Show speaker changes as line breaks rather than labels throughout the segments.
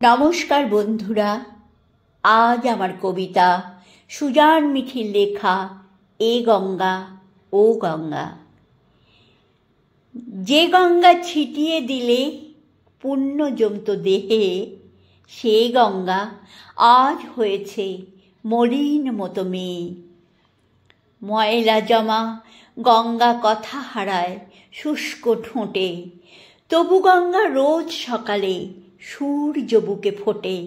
নমস্কার বন্ধুরা, আজ আমার কবিতা সুজান মিঠির লেখা এ গঙ্গা ও গঙ্গা। যে গঙ্গা ছিটিয়ে দিলে পুণ্য জমত দেহে, সে গঙ্গা আজ হয়েছে মলিন মতো মেয়ে। ময়লা জমা গঙ্গা কথা হারায় শুষ্ক ঠোঁটে, তবু গঙ্গা রোজ সকালে সূর্য বুকে ফোটে।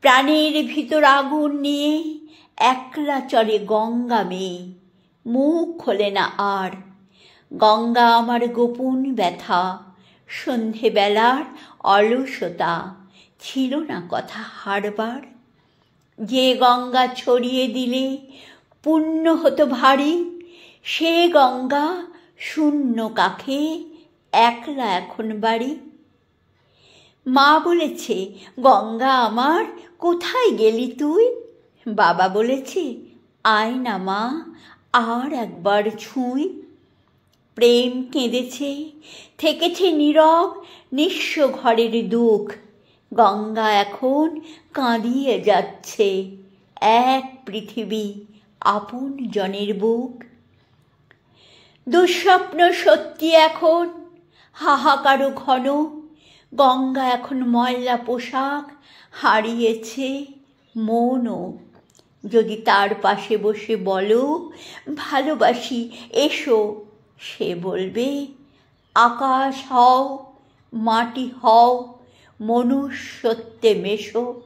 প্রাণের ভিতর আগুন নিয়ে একলা চলে গঙ্গা মেয়ে, মুখ খোলে না আর। গঙ্গা আমার গোপন ব্যথা, সন্ধেবেলার অলসতা, ছিল না কথা হারবার। যে গঙ্গা ছড়িয়ে দিলে পুণ্য হতো ভারী, সে গঙ্গা শূন্য কাখে একলা এখন বাড়ি। মা বলেছে, গঙ্গা আমার কোথায় গেলি তুই? বাবা বলেছে, আয় না মা আর একবার ছুঁই। প্রেম কেঁদেছে, থেকেছে নীরব নিঃস্ব ঘরের দুঃখ। গঙ্গা এখন কাঁদিয়ে যাচ্ছে এক পৃথিবী আপন জনের বুক। দুঃস্বপ্ন সত্যি এখন হাহাকারও ঘন। গঙ্গা এখন ময়লা পোশাক হারিয়েছে মনও। যদি তার পাশে বসে বলো ভালোবাসি এসো, সে বলবে আকাশ হও মাটি হও মনুষ্যত্বে মেশো।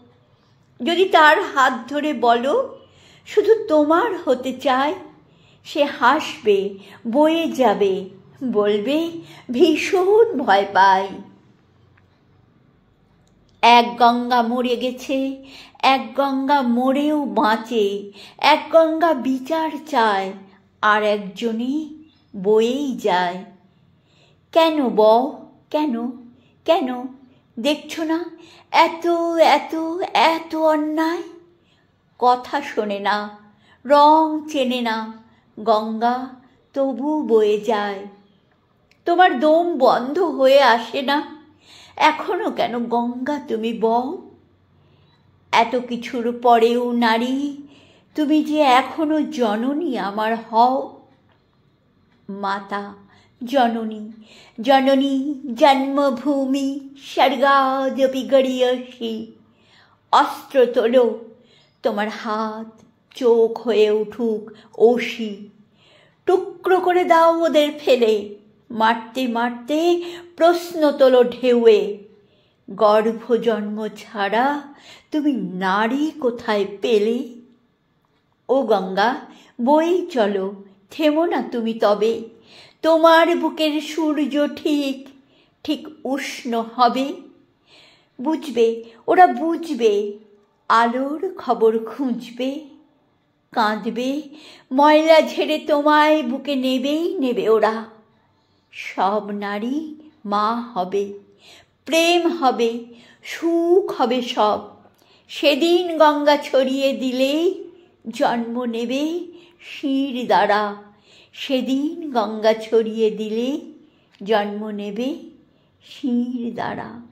যদি তার হাত ধরে বলো শুধু তোমার হতে চাই, সে হাসবে বয়ে যাবে বলবে ভীষণ ভয় পাই। এক গঙ্গা মরে গেছে, এক গঙ্গা মরেও বাঁচে। এক গঙ্গা বিচার চায়, আর একজনই বয়েই যায়। কেন বও কেন কেন, দেখছো না এত এত এত অন্যায়? কথা শোনে না, রং চেনে না, গঙ্গা তবু বয়ে যায়। তোমার দম বন্ধ হয়ে আসে না, এখনো কেন গঙ্গা তুমি বও? এত কিছুর পরেও নারী, তুমি যে এখনো জননী আমার হও। মাতা জননী জননী জন্মভূমি স্বর্গাদপি গড়ীয়সী। অস্ত্র তোলো, তোমার হাত চোখ হয়ে উঠুক অসি। টুকরো করে দাও ওদের ফেলে, মারতে মারতে প্রশ্ন তোলো ঢেউয়ে। গর্ভজন্ম ছাড়া তুমি নারী কোথায় পেলে? ও গঙ্গা বয়েই চলো, থেমো না তুমি তবে। তোমার বুকের সূর্য ঠিক ঠিক উষ্ণ হবে। বুঝবে ওরা বুঝবে, আলোর খবর খুঁজবে। কাঁদবে ময়লা ঝেড়ে তোমায় বুকে নেবেই নেবে ওরা। সব নারী মা হবে, প্রেম হবে, সুখ হবে সব। সেদিন গঙ্গা ছড়িয়ে দিলেই জন্ম নেবে শির দ্বারা। সেদিন গঙ্গা ছড়িয়ে দিলে জন্ম নেবে শির দ্বারা।